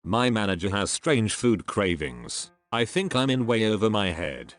My manager has strange food cravings. I think I'm in way over my head.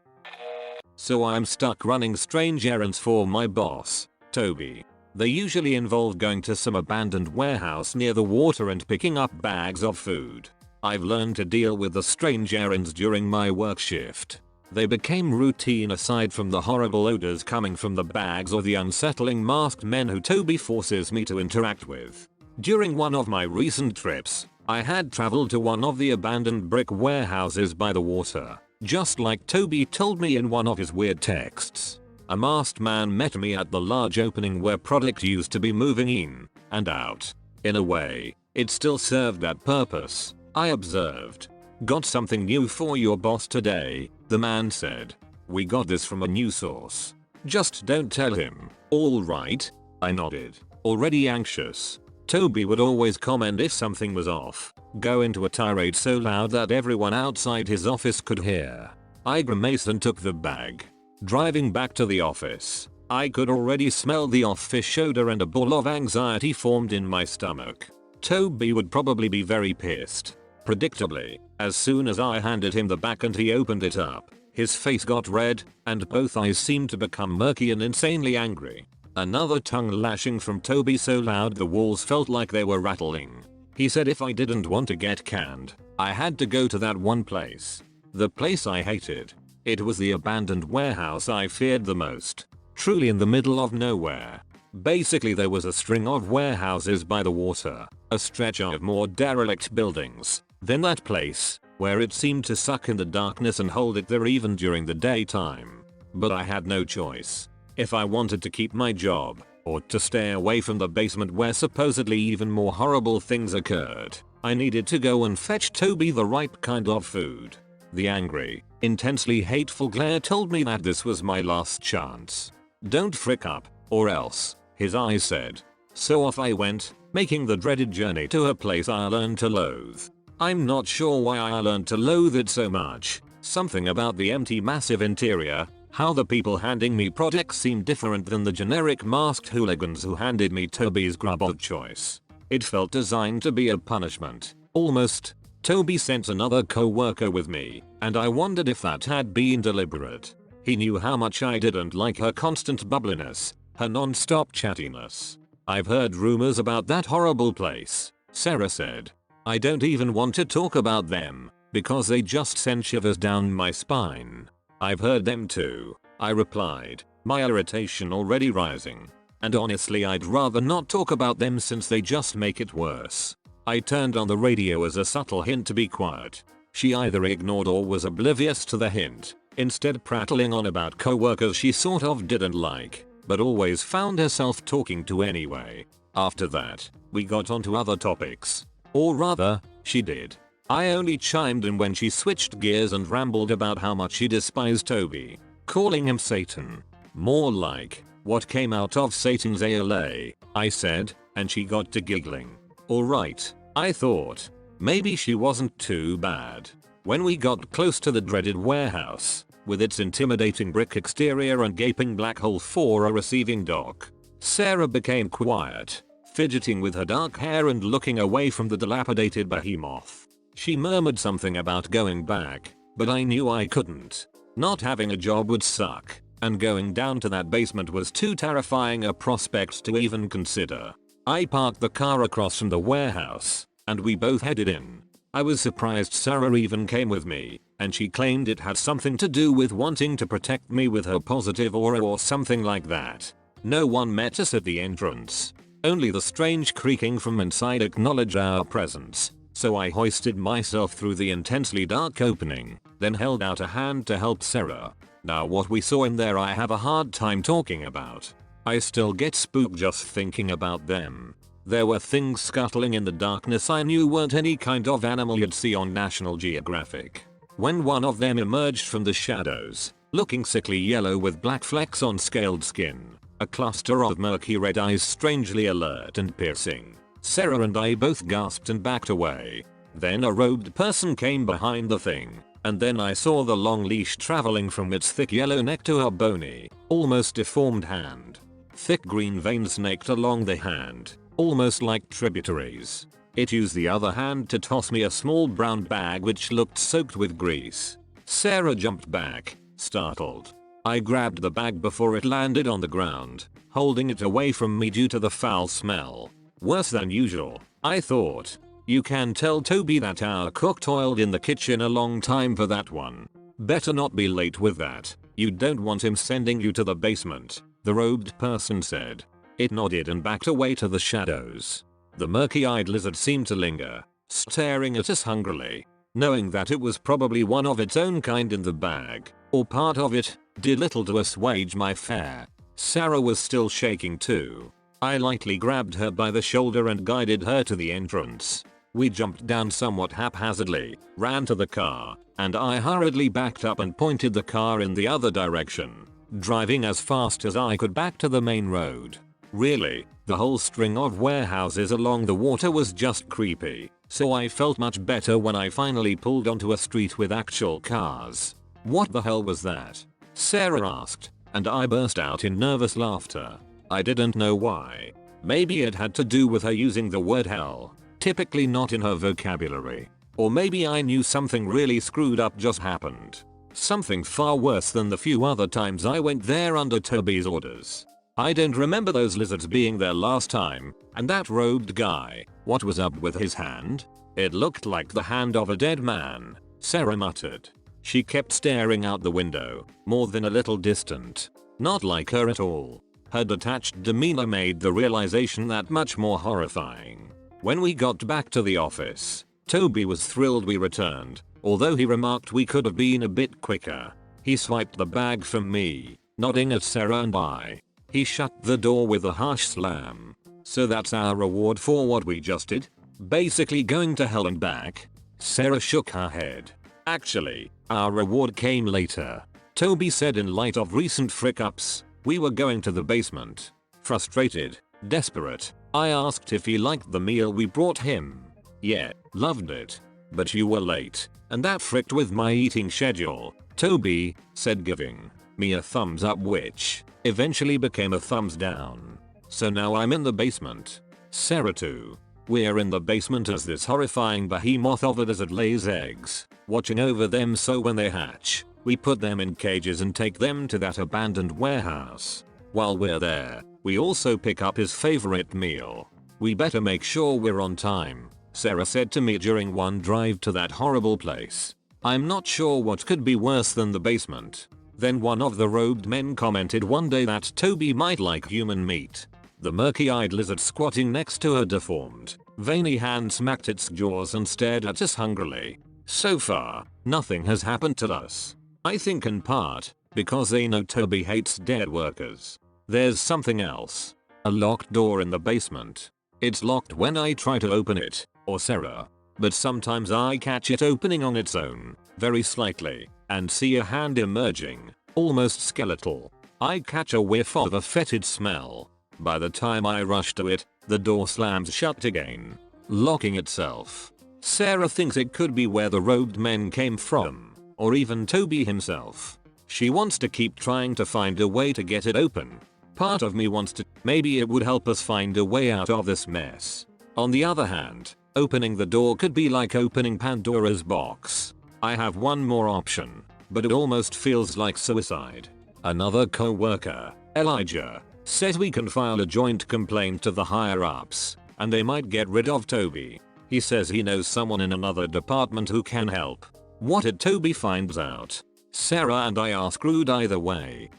So I'm stuck running strange errands for my boss, Toby. They usually involve going to some abandoned warehouse near the water and picking up bags of food. I've learned to deal with the strange errands during my work shift. They became routine aside from the horrible odors coming from the bags or the unsettling masked men who Toby forces me to interact with. During one of my recent trips, I had traveled to one of the abandoned brick warehouses by the water, just like Toby told me in one of his weird texts. A masked man met me at the large opening where product used to be moving in and out. In a way, it still served that purpose, I observed. "Got something new for your boss today," the man said. "We got this from a news source. Just don't tell him, all right?" I nodded, already anxious. Toby would always comment if something was off, go into a tirade so loud that everyone outside his office could hear. I grimaced and took the bag. Driving back to the office, I could already smell the off-fish odor and a ball of anxiety formed in my stomach. Toby would probably be very pissed. Predictably, as soon as I handed him the bag and he opened it up, his face got red, and both eyes seemed to become murky and insanely angry. Another tongue lashing from Toby so loud the walls felt like they were rattling. He said if I didn't want to get canned, I had to go to that one place. The place I hated. It was the abandoned warehouse I feared the most. Truly in the middle of nowhere. Basically there was a string of warehouses by the water, a stretch of more derelict buildings, then that place, where it seemed to suck in the darkness and hold it there even during the daytime. But I had no choice. If I wanted to keep my job, or to stay away from the basement where supposedly even more horrible things occurred, I needed to go and fetch Toby the right kind of food. The angry, intensely hateful glare told me that this was my last chance. "Don't frick up, or else," his eyes said. So off I went, making the dreaded journey to a place I learned to loathe. I'm not sure why I learned to loathe it so much. Something about the empty massive interior, how the people handing me products seemed different than the generic masked hooligans who handed me Toby's grub of choice. It felt designed to be a punishment, almost. Toby sent another co-worker with me, and I wondered if that had been deliberate. He knew how much I didn't like her constant bubbliness, her non-stop chattiness. "I've heard rumors about that horrible place," Sarah said. "I don't even want to talk about them, because they just send shivers down my spine." "I've heard them too," I replied, my irritation already rising. "And honestly I'd rather not talk about them since they just make it worse." I turned on the radio as a subtle hint to be quiet. She either ignored or was oblivious to the hint, instead prattling on about co-workers she sort of didn't like, but always found herself talking to anyway. After that, we got onto other topics. Or rather, she did. I only chimed in when she switched gears and rambled about how much she despised Toby, calling him Satan. "More like, what came out of Satan's ALA," I said, and she got to giggling. Alright, I thought. Maybe she wasn't too bad. When we got close to the dreaded warehouse, with its intimidating brick exterior and gaping black hole for a receiving dock, Sarah became quiet, fidgeting with her dark hair and looking away from the dilapidated behemoth. She murmured something about going back, but I knew I couldn't. Not having a job would suck, and going down to that basement was too terrifying a prospect to even consider. I parked the car across from the warehouse, and we both headed in. I was surprised Sarah even came with me, and she claimed it had something to do with wanting to protect me with her positive aura or something like that. No one met us at the entrance. Only the strange creaking from inside acknowledged our presence. So I hoisted myself through the intensely dark opening, then held out a hand to help Sarah. Now what we saw in there I have a hard time talking about. I still get spooked just thinking about them. There were things scuttling in the darkness I knew weren't any kind of animal you'd see on National Geographic. When one of them emerged from the shadows, looking sickly yellow with black flecks on scaled skin, a cluster of murky red eyes strangely alert and piercing, Sarah and I both gasped and backed away. Then a robed person came behind the thing, and then I saw the long leash traveling from its thick yellow neck to her bony, almost deformed hand. Thick green veins snaked along the hand, almost like tributaries. It used the other hand to toss me a small brown bag which looked soaked with grease. Sarah jumped back, startled. I grabbed the bag before it landed on the ground, holding it away from me due to the foul smell. Worse than usual, I thought. You can tell Toby that our cook toiled in the kitchen a long time for that one. Better not be late with that. You don't want him sending you to the basement, the robed person said. It nodded and backed away to the shadows. The murky-eyed lizard seemed to linger, staring at us hungrily. Knowing that it was probably one of its own kind in the bag, or part of it, did little to assuage my fear. Sarah was still shaking too. I lightly grabbed her by the shoulder and guided her to the entrance. We jumped down somewhat haphazardly, ran to the car, and I hurriedly backed up and pointed the car in the other direction, driving as fast as I could back to the main road. Really, the whole string of warehouses along the water was just creepy, so I felt much better when I finally pulled onto a street with actual cars. What the hell was that? Sarah asked, and I burst out in nervous laughter. I didn't know why. Maybe it had to do with her using the word hell, typically not in her vocabulary. Or maybe I knew something really screwed up just happened. Something far worse than the few other times I went there under Toby's orders. I don't remember those lizards being there last time, and that robed guy, what was up with his hand? It looked like the hand of a dead man, Sarah muttered. She kept staring out the window, more than a little distant. Not like her at all. Her detached demeanor made the realization that much more horrifying. When we got back to the office, Toby was thrilled we returned, although he remarked we could have been a bit quicker. He swiped the bag from me, nodding at Sarah and I. He shut the door with a harsh slam. So that's our reward for what we just did? Basically going to hell and back? Sarah shook her head. Actually, our reward came later. Toby said in light of recent frick-ups, we were going to the basement. Frustrated, desperate, I asked if he liked the meal we brought him. Yeah, loved it. But you were late, and that fricked with my eating schedule, Toby said, giving me a thumbs up which eventually became a thumbs down. So now I'm in the basement. Sarah too. We're in the basement as this horrifying behemoth of a lizard lays eggs, watching over them so when they hatch, we put them in cages and take them to that abandoned warehouse. While we're there, we also pick up his favorite meal. We better make sure we're on time, Sarah said to me during one drive to that horrible place. I'm not sure what could be worse than the basement. Then one of the robed men commented one day that Toby might like human meat. The murky-eyed lizard squatting next to her deformed, veiny hand smacked its jaws and stared at us hungrily. So far, nothing has happened to us. I think in part, because they know Toby hates dead workers. There's something else. A locked door in the basement. It's locked when I try to open it, or Sarah. But sometimes I catch it opening on its own, very slightly, and see a hand emerging, almost skeletal. I catch a whiff of a fetid smell. By the time I rush to it, the door slams shut again, locking itself. Sarah thinks it could be where the robed men came from, or even Toby himself. She wants to keep trying to find a way to get it open. Part of me wants to, maybe it would help us find a way out of this mess. On the other hand, opening the door could be like opening Pandora's box. I have one more option, but it almost feels like suicide. Another co-worker, Elijah, says we can file a joint complaint to the higher-ups, and they might get rid of Toby. He says he knows someone in another department who can help. What if Toby finds out? Sarah and I are screwed either way.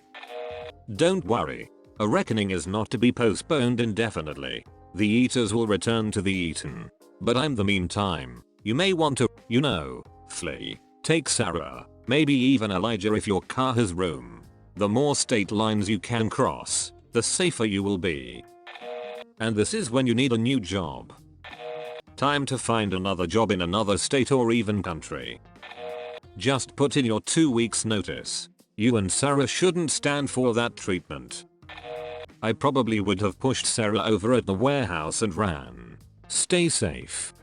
Don't worry. A reckoning is not to be postponed indefinitely. The eaters will return to the eaten. But in the meantime, you may want to, flee. Take Sarah, maybe even Elijah if your car has room. The more state lines you can cross, the safer you will be. And this is when you need a new job. Time to find another job in another state or even country. Just put in your 2 weeks notice. You and Sarah shouldn't stand for that treatment. I probably would have pushed Sarah over at the warehouse and ran. Stay safe.